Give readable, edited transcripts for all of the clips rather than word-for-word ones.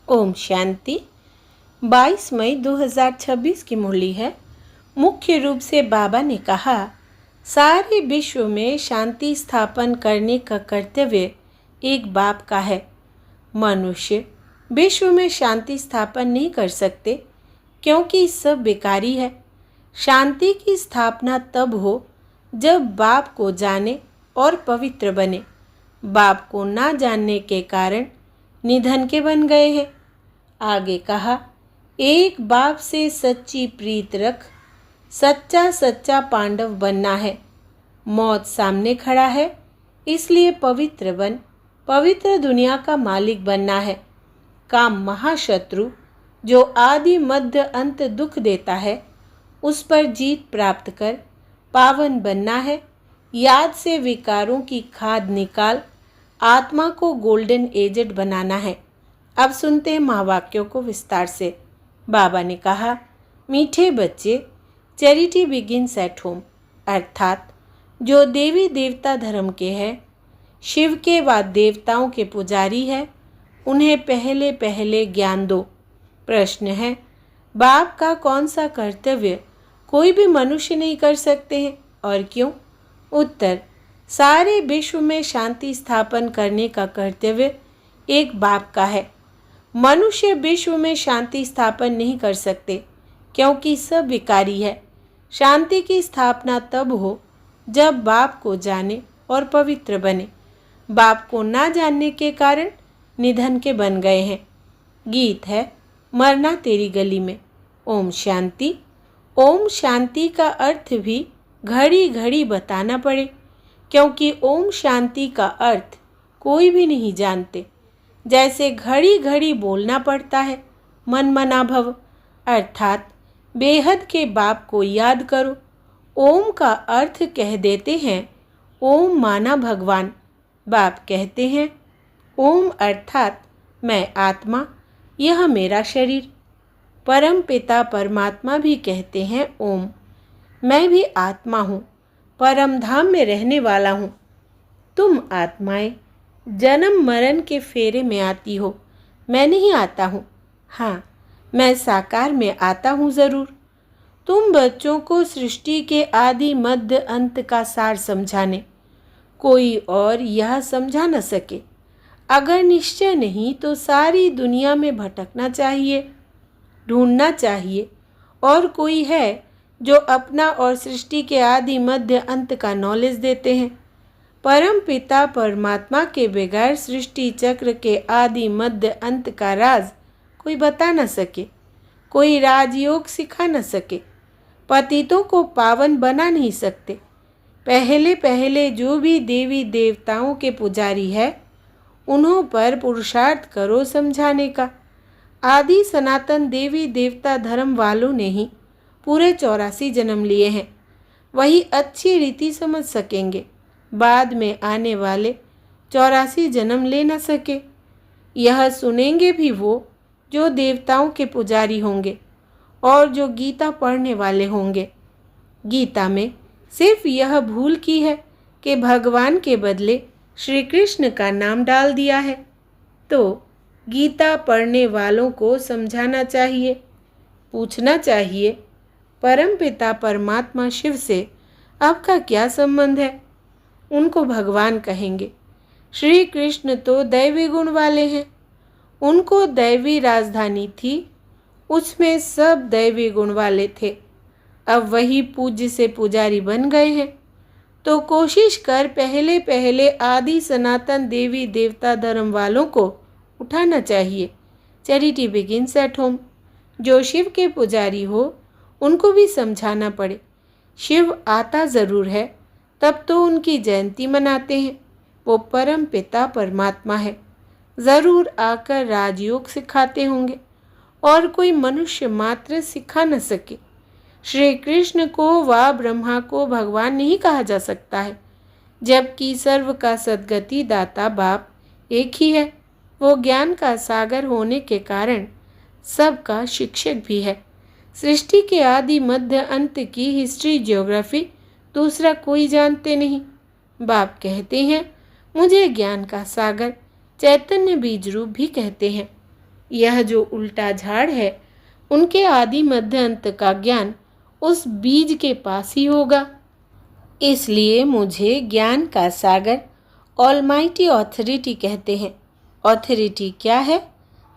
ओम शांति। 22 मई 2026 की मुरली है। मुख्य रूप से बाबा ने कहा, सारे विश्व में शांति स्थापन करने का कर्तव्य एक बाप का है। मनुष्य विश्व में शांति स्थापन नहीं कर सकते क्योंकि सब बेकारी है। शांति की स्थापना तब हो जब बाप को जाने और पवित्र बने। बाप को ना जानने के कारण निधन के बन गए हैं। आगे कहा, एक बाप से सच्ची प्रीत रख, सच्चा सच्चा पांडव बनना है। मौत सामने खड़ा है, इसलिए पवित्र बन, पवित्र दुनिया का मालिक बनना है। काम महाशत्रु जो आदि मध्य अंत दुख देता है, उस पर जीत प्राप्त कर पावन बनना है। याद से विकारों की खाद निकाल, आत्मा को गोल्डन एजेड बनाना है। अब सुनते हैं महावाक्यों को विस्तार से। बाबा ने कहा, मीठे बच्चे, चैरिटी बिगिन्स एट होम, अर्थात जो देवी देवता धर्म के हैं, शिव के व देवताओं के पुजारी है, उन्हें पहले पहले ज्ञान दो। प्रश्न है, बाप का कौन सा कर्तव्य कोई भी मनुष्य नहीं कर सकते हैं और क्यों? उत्तर, सारे विश्व में शांति स्थापन करने का कर्तव्य एक बाप का है। मनुष्य विश्व में शांति स्थापन नहीं कर सकते क्योंकि सब विकारी है। शांति की स्थापना तब हो जब बाप को जाने और पवित्र बने। बाप को ना जानने के कारण निधन के बन गए हैं। गीत है, मरना तेरी गली में। ओम शांति। ओम शांति का अर्थ भी घड़ी घड़ी बताना पड़े क्योंकि ओम शांति का अर्थ कोई भी नहीं जानते। जैसे घड़ी घड़ी बोलना पड़ता है, मन मना भव, अर्थात बेहद के बाप को याद करो। ओम का अर्थ कह देते हैं, ओम माना भगवान। बाप कहते हैं, ओम अर्थात मैं आत्मा, यह मेरा शरीर। परम पिता परमात्मा भी कहते हैं ओम, मैं भी आत्मा हूँ, परम धाम में रहने वाला हूँ। तुम आत्माएं जन्म मरण के फेरे में आती हो, मैं नहीं आता हूँ। हाँ, मैं साकार में आता हूँ ज़रूर। तुम बच्चों को सृष्टि के आदि मध्य अंत का सार समझाने, कोई और यह समझा न सके। अगर निश्चय नहीं तो सारी दुनिया में भटकना चाहिए, ढूंढना चाहिए। और कोई है जो अपना और सृष्टि के आदि मध्य अंत का नॉलेज देते हैं। परम पिता परमात्मा के बगैर सृष्टि चक्र के आदि मध्य अंत का राज कोई बता न सके, कोई राजयोग सिखा न सके, पतितों को पावन बना नहीं सकते। पहले पहले जो भी देवी देवताओं के पुजारी है, उन्हों पर पुरुषार्थ करो समझाने का। आदि सनातन देवी देवता धर्म वालों ने ही पूरे 84 जन्म लिए हैं, वही अच्छी रीति समझ सकेंगे। बाद में आने वाले 84 जन्म ले न सके। यह सुनेंगे भी वो जो देवताओं के पुजारी होंगे और जो गीता पढ़ने वाले होंगे। गीता में सिर्फ यह भूल की है कि भगवान के बदले श्री कृष्ण का नाम डाल दिया है। तो गीता पढ़ने वालों को समझाना चाहिए, पूछना चाहिए, परमपिता परमात्मा शिव से आपका क्या संबंध है? उनको भगवान कहेंगे। श्री कृष्ण तो दैवी गुण वाले हैं, उनको दैवी राजधानी थी, उसमें सब दैवी गुण वाले थे। अब वही पूज्य से पुजारी बन गए हैं। तो कोशिश कर पहले पहले आदि सनातन देवी देवता धर्म वालों को उठाना चाहिए। Charity begins at home. जो शिव के पुजारी हो, उनको भी समझाना पड़े। शिव आता ज़रूर है, तब तो उनकी जयंती मनाते हैं। वो परम पिता परमात्मा है, ज़रूर आकर राजयोग सिखाते होंगे और कोई मनुष्य मात्र सिखा न सके। श्री कृष्ण को व ब्रह्मा को भगवान नहीं कहा जा सकता है, जबकि सर्व का सद्गति दाता बाप एक ही है। वो ज्ञान का सागर होने के कारण सबका शिक्षक भी है। सृष्टि के आदि मध्य अंत की हिस्ट्री ज्योग्राफी दूसरा कोई जानते नहीं। बाप कहते हैं, मुझे ज्ञान का सागर चैतन्य बीज रूप भी कहते हैं। यह जो उल्टा झाड़ है, उनके आदि मध्य अंत का ज्ञान उस बीज के पास ही होगा। इसलिए मुझे ज्ञान का सागर ऑलमाइटी ऑथोरिटी कहते हैं। ऑथोरिटी क्या है?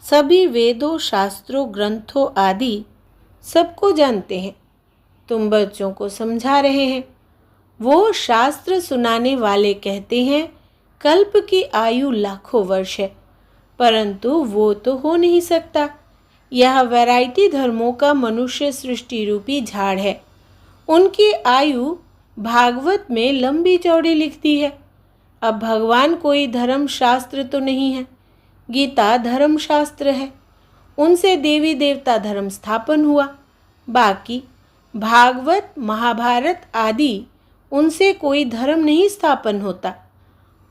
सभी वेदों, शास्त्रों, ग्रंथों आदि सबको जानते हैं। तुम बच्चों को समझा रहे हैं। वो शास्त्र सुनाने वाले कहते हैं कल्प की आयु लाखों वर्ष है, परंतु वो तो हो नहीं सकता। यह वैरायटी धर्मों का मनुष्य सृष्टि रूपी झाड़ है। उनकी आयु भागवत में लंबी चौड़ी लिखती है। अब भगवान कोई धर्म शास्त्र तो नहीं है। गीता धर्म शास्त्र है। उनसे देवी देवता धर्म स्थापन हुआ। बाकी भागवत, महाभारत आदि उनसे कोई धर्म नहीं स्थापन होता।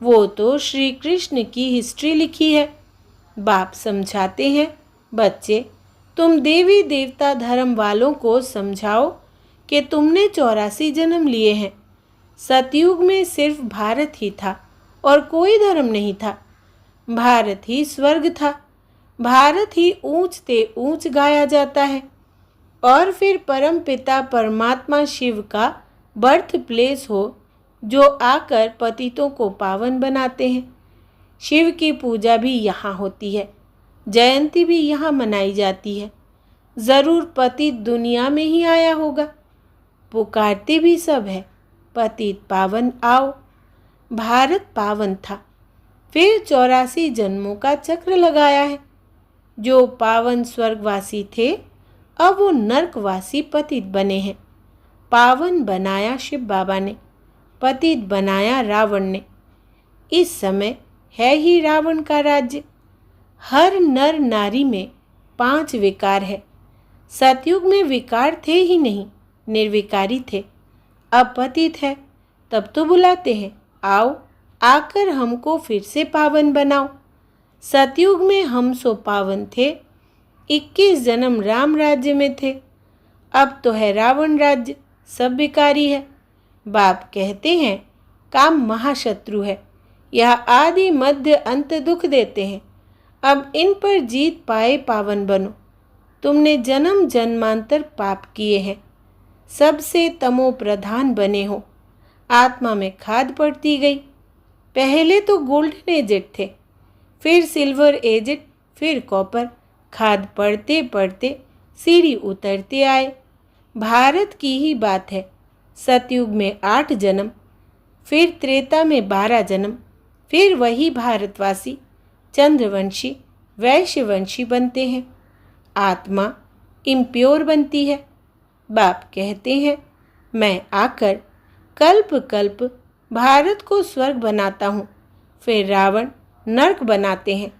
वो तो श्री कृष्ण की हिस्ट्री लिखी है। बाप समझाते हैं, बच्चे तुम देवी देवता धर्म वालों को समझाओ कि तुमने 84 जन्म लिए हैं। सतयुग में सिर्फ भारत ही था और कोई धर्म नहीं था। भारत ही स्वर्ग था। भारत ही ऊंच ते ऊंच गाया जाता है। और फिर परम पिता परमात्मा शिव का बर्थ प्लेस हो, जो आकर पतितों को पावन बनाते हैं। शिव की पूजा भी यहाँ होती है। जयंती भी यहाँ मनाई जाती है। ज़रूर पतित दुनिया में ही आया होगा। पुकारते भी सब है, पतित पावन आओ। भारत पावन था, फिर 84 जन्मों का चक्र लगाया है। जो पावन स्वर्गवासी थे, अब वो नरकवासी पतित बने हैं। पावन बनाया शिव बाबा ने, पतित बनाया रावण ने। इस समय है ही रावण का राज्य। हर नर नारी में 5 विकार है। सतयुग में विकार थे ही नहीं, निर्विकारी थे। अब पतित है, तब तो बुलाते हैं, आओ आकर हमको फिर से पावन बनाओ। सतयुग में हम सो पावन थे। 21 जन्म राम राज्य में थे। अब तो है रावण राज्य, सब विकारी है। बाप कहते हैं काम महाशत्रु है। यह आदि मध्य अंत दुख देते हैं। अब इन पर जीत पाए पावन बनो। तुमने जन्म जन्मांतर पाप किए हैं, सबसे तमो प्रधान बने हो। आत्मा में खाद पड़ती गई। पहले तो गोल्डन एजेड थे, फिर सिल्वर एजेड, फिर कॉपर। खाद पड़ते पड़ते सीढ़ी उतरते आए। भारत की ही बात है। सतयुग में 8 जन्म, फिर त्रेता में 12 जन्म, फिर वही भारतवासी चंद्रवंशी, वैश्यवंशी बनते हैं। आत्मा इम्प्योर बनती है। बाप कहते हैं मैं आकर कल्प कल्प भारत को स्वर्ग बनाता हूँ, फिर रावण नर्क बनाते हैं।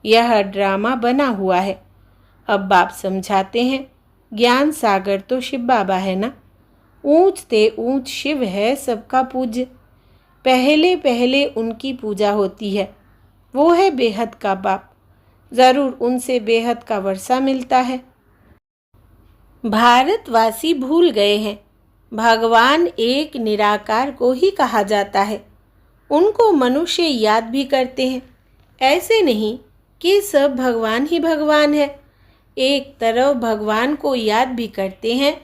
यह ड्रामा बना हुआ है। अब बाप समझाते हैं ज्ञान सागर तो शिव बाबा है ना। ऊंच ते ऊंच शिव है सबका पूज्य। पहले पहले उनकी पूजा होती है। वो है बेहद का बाप। ज़रूर उनसे बेहद का वर्षा मिलता है। भारतवासी भूल गए हैं, भगवान एक निराकार को ही कहा जाता है। उनको मनुष्य याद भी करते हैं। ऐसे नहीं कि सब भगवान ही भगवान है। एक तरफ भगवान को याद भी करते हैं,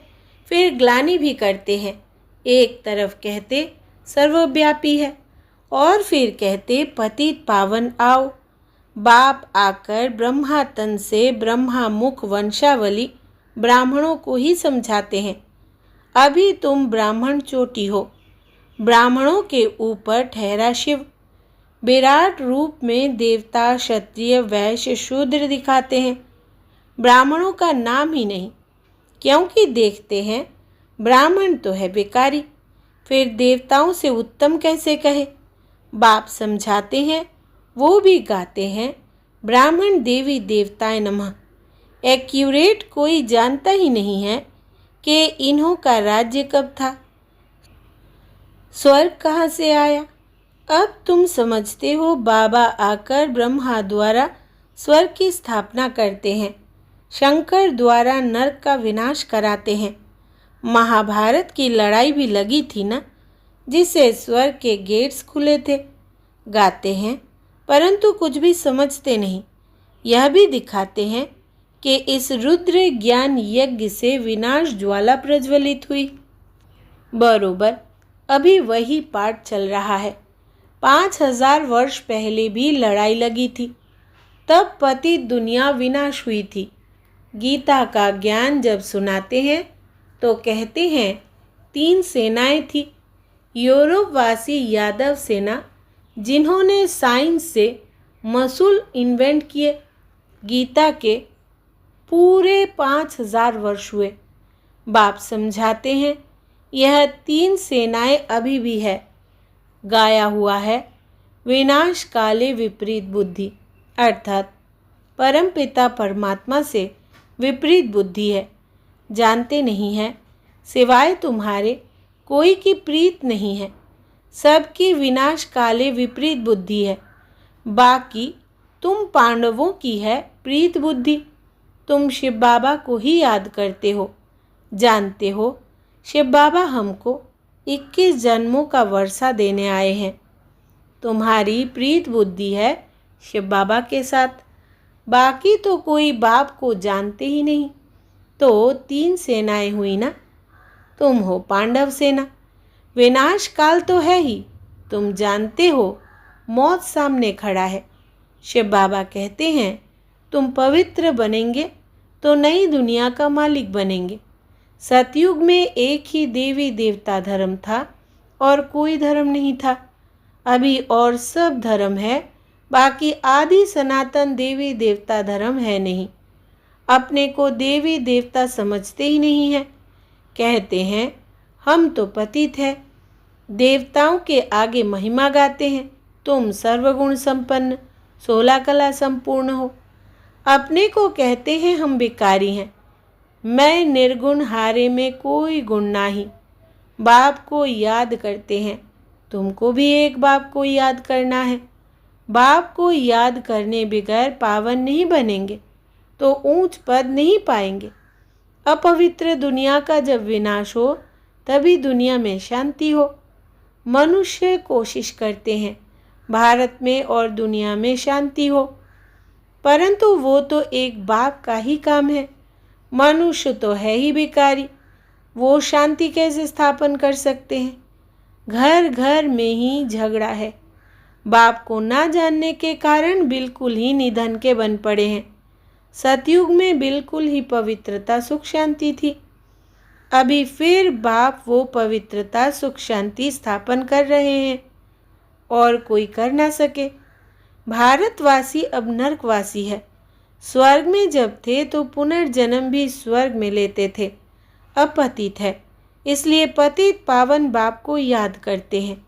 फिर ग्लानि भी करते हैं। एक तरफ कहते सर्वव्यापी है और फिर कहते पतित पावन आओ। बाप आकर ब्रह्मा तन से ब्रह्मा मुख वंशावली ब्राह्मणों को ही समझाते हैं। अभी तुम ब्राह्मण चोटी हो। ब्राह्मणों के ऊपर ठहरा शिव। विराट रूप में देवता, क्षत्रिय, वैश्य, शूद्र दिखाते हैं। ब्राह्मणों का नाम ही नहीं, क्योंकि देखते हैं ब्राह्मण तो है बेकारी, फिर देवताओं से उत्तम कैसे कहे। बाप समझाते हैं, वो भी गाते हैं ब्राह्मण देवी देवताएं नमः। एक्यूरेट कोई जानता ही नहीं है कि इन्हों का राज्य कब था, स्वर्ग कहाँ से आया। अब तुम समझते हो बाबा आकर ब्रह्मा द्वारा स्वर्ग की स्थापना करते हैं, शंकर द्वारा नरक का विनाश कराते हैं। महाभारत की लड़ाई भी लगी थी ना, जिससे स्वर्ग के गेट्स खुले थे। गाते हैं परंतु कुछ भी समझते नहीं। यह भी दिखाते हैं कि इस रुद्र ज्ञान यज्ञ से विनाश ज्वाला प्रज्वलित हुई। बरोबर अभी वही पाठ चल रहा है। 5000 वर्ष पहले भी लड़ाई लगी थी, तब पतित दुनिया विनाश हुई थी। गीता का ज्ञान जब सुनाते हैं तो कहते हैं 3 सेनाएं थी। यूरोपवासी यादव सेना, जिन्होंने साइंस से मसूल इन्वेंट किए। गीता के पूरे 5000 वर्ष हुए। बाप समझाते हैं यह 3 सेनाएं अभी भी है। गाया हुआ है विनाश काले विपरीत बुद्धि, अर्थात परमपिता परमात्मा से विपरीत बुद्धि है। जानते नहीं है सिवाय तुम्हारे कोई की प्रीत नहीं है। सबकी विनाश काले विपरीत बुद्धि है। बाकी तुम पांडवों की है प्रीत बुद्धि। तुम शिव बाबा को ही याद करते हो। जानते हो शिव बाबा हमको 21 जन्मों का वर्षा देने आए हैं। तुम्हारी प्रीत बुद्धि है शिव बाबा के साथ। बाकी तो कोई बाप को जानते ही नहीं। तो 3 सेनाएं हुई ना। तुम हो पांडव सेना। विनाश काल तो है ही, तुम जानते हो मौत सामने खड़ा है। शिव बाबा कहते हैं तुम पवित्र बनेंगे तो नई दुनिया का मालिक बनेंगे। सतयुग में एक ही देवी देवता धर्म था और कोई धर्म नहीं था। अभी और सब धर्म है, बाकी आदि सनातन देवी देवता धर्म है नहीं। अपने को देवी देवता समझते ही नहीं है। कहते हैं हम तो पतित है, देवताओं के आगे महिमा गाते हैं। तुम सर्वगुण संपन्न 16 कला संपूर्ण हो। अपने को कहते हैं हम भिखारी हैं। मैं निर्गुण, हारे में कोई गुण नाही। बाप को याद करते हैं। तुमको भी एक बाप को याद करना है। बाप को याद करने बगैर पावन नहीं बनेंगे तो ऊंच पद नहीं पाएंगे। अपवित्र दुनिया का जब विनाश हो तभी दुनिया में शांति हो। मनुष्य कोशिश करते हैं भारत में और दुनिया में शांति हो, परंतु वो तो एक बाप का ही काम है। मनुष्य तो है ही भिखारी, वो शांति कैसे स्थापन कर सकते हैं। घर घर में ही झगड़ा है। बाप को ना जानने के कारण बिल्कुल ही निधन के बन पड़े हैं। सतयुग में बिल्कुल ही पवित्रता सुख शांति थी। अभी फिर बाप वो पवित्रता सुख शांति स्थापन कर रहे हैं और कोई कर ना सके। भारतवासी अब नरकवासी है। स्वर्ग में जब थे तो पुनर्जन्म भी स्वर्ग में लेते थे। अब पतित है, इसलिए पतित पावन बाप को याद करते हैं।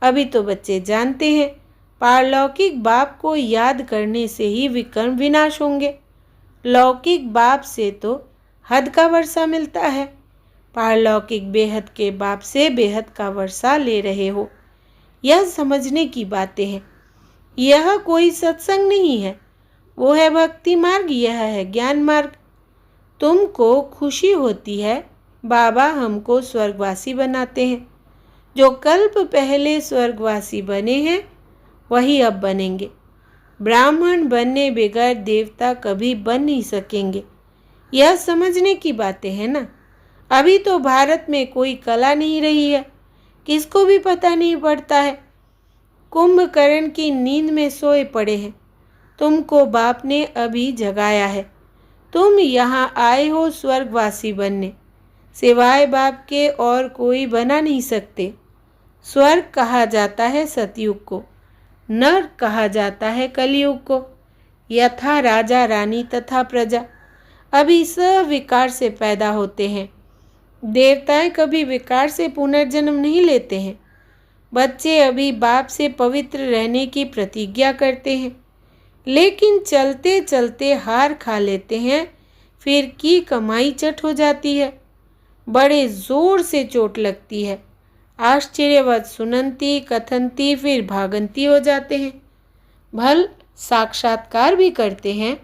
अभी तो बच्चे जानते हैं पारलौकिक बाप को याद करने से ही विकर्म विनाश होंगे। लौकिक बाप से तो हद का वर्षा मिलता है, पारलौकिक बेहद के बाप से बेहद का वर्षा ले रहे हो। यह समझने की बातें हैं। यह कोई सत्संग नहीं है, वो है भक्ति मार्ग, यह है ज्ञान मार्ग। तुमको खुशी होती है बाबा हमको स्वर्गवासी बनाते हैं। जो कल्प पहले स्वर्गवासी बने हैं वही अब बनेंगे। ब्राह्मण बनने बगैर देवता कभी बन नहीं सकेंगे। यह समझने की बातें हैं ना। अभी तो भारत में कोई कला नहीं रही है, किसको भी पता नहीं पड़ता है। कुंभकर्ण की नींद में सोए पड़े हैं। तुमको बाप ने अभी जगाया है। तुम यहाँ आए हो स्वर्गवासी बनने, सिवाय बाप के और कोई बना नहीं सकते। स्वर्ग कहा जाता है सतयुग को, नरक कहा जाता है कलयुग को। यथा राजा रानी तथा प्रजा। अभी सब विकार से पैदा होते हैं। देवताएं कभी विकार से पुनर्जन्म नहीं लेते हैं। बच्चे अभी बाप से पवित्र रहने की प्रतिज्ञा करते हैं, लेकिन चलते चलते हार खा लेते हैं। फिर की कमाई चट हो जाती है, बड़े जोर से चोट लगती है। आश्चर्यवत सुनंती कथनती फिर भागंती हो जाते हैं। भल साक्षात्कार भी करते हैं,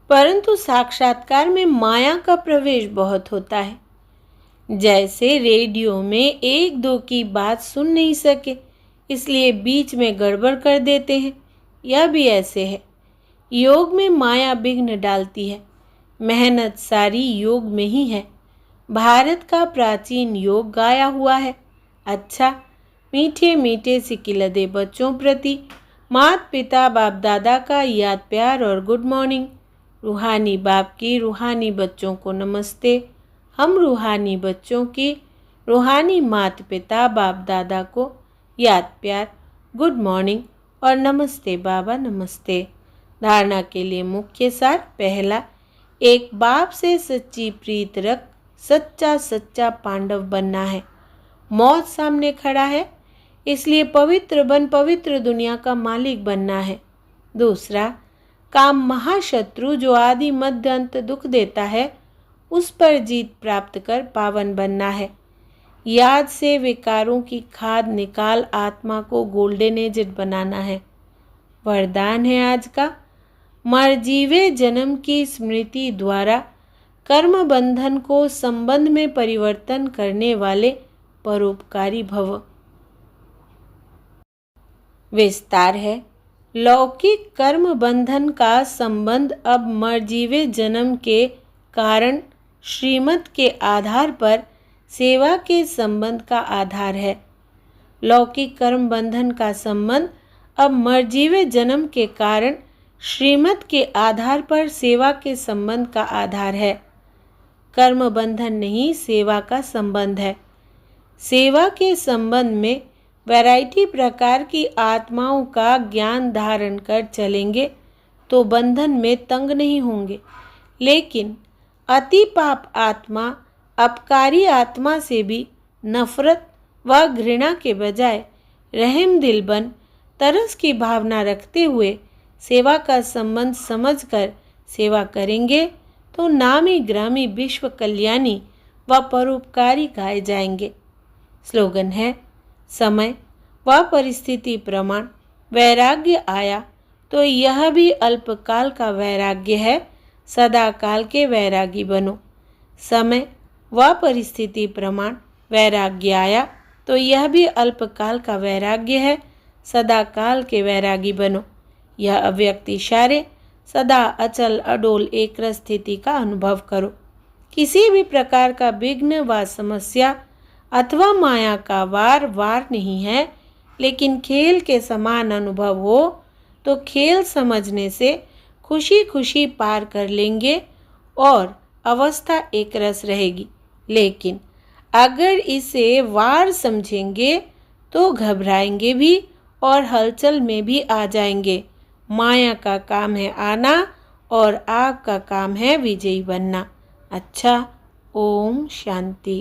परंतु साक्षात्कार में माया का प्रवेश बहुत होता है। जैसे रेडियो में एक दो की बात सुन नहीं सके, इसलिए बीच में गड़बड़ कर देते हैं। यह भी ऐसे है। योग में माया विघ्न डालती है। मेहनत सारी योग में ही है। भारत का प्राचीन योग गाया हुआ है। अच्छा, मीठे मीठे सिकिलदे बच्चों प्रति माता पिता बाप दादा का याद प्यार और गुड मॉर्निंग। रूहानी बाप की रूहानी बच्चों को नमस्ते। हम रूहानी बच्चों की रूहानी माता पिता बाप दादा को याद प्यार, गुड मॉर्निंग और नमस्ते बाबा नमस्ते। धारणा के लिए मुख्य सार। पहला, एक बाप से सच्ची प्रीत रख सच्चा सच्चा पांडव बनना है। मौत सामने खड़ा है, इसलिए पवित्र बन पवित्र दुनिया का मालिक बनना है। दूसरा, काम महाशत्रु जो आदि मध्य अंत दुख देता है, उस पर जीत प्राप्त कर पावन बनना है। याद से विकारों की खाद निकाल आत्मा को गोल्डन एजेड बनाना है। वरदान है आज का, मरजीवे जन्म की स्मृति द्वारा कर्म बंधन को संबंध में परिवर्तन करने वाले परोपकारी भव। विस्तार है, लौकिक कर्म बंधन का संबंध अब मरजीवे जन्म के कारण श्रीमत के आधार पर सेवा के संबंध का आधार है। लौकिक कर्म बंधन का संबंध अब मरजीवे जन्म के कारण श्रीमत के आधार पर सेवा के संबंध का आधार है। कर्म बंधन नहीं, सेवा का संबंध है। सेवा के संबंध में वैरायटी प्रकार की आत्माओं का ज्ञान धारण कर चलेंगे तो बंधन में तंग नहीं होंगे। लेकिन अति पाप आत्मा अपकारी आत्मा से भी नफरत व घृणा के बजाय रहम दिल बन तरस की भावना रखते हुए सेवा का संबंध समझकर सेवा करेंगे तो नामी ग्रामी विश्व कल्याणी व परोपकारी गाए जाएंगे। स्लोगन है, समय व परिस्थिति प्रमाण वैराग्य आया तो यह भी अल्पकाल का वैराग्य है, सदा काल के वैरागी बनो। समय व परिस्थिति प्रमाण वैराग्य आया तो यह भी अल्पकाल का वैराग्य है, सदा काल के वैरागी बनो। यह अव्यक्त इशारे सदा अचल अडोल एक स्थिति का अनुभव करो। किसी भी प्रकार का विघ्न व समस्या अथवा माया का वार वार नहीं है, लेकिन खेल के समान अनुभव हो तो खेल समझने से खुशी खुशी पार कर लेंगे और अवस्था एक रस रहेगी। लेकिन अगर इसे वार समझेंगे तो घबराएंगे भी और हलचल में भी आ जाएंगे। माया का काम है आना और आपका काम है विजयी बनना। अच्छा, ओम शांति।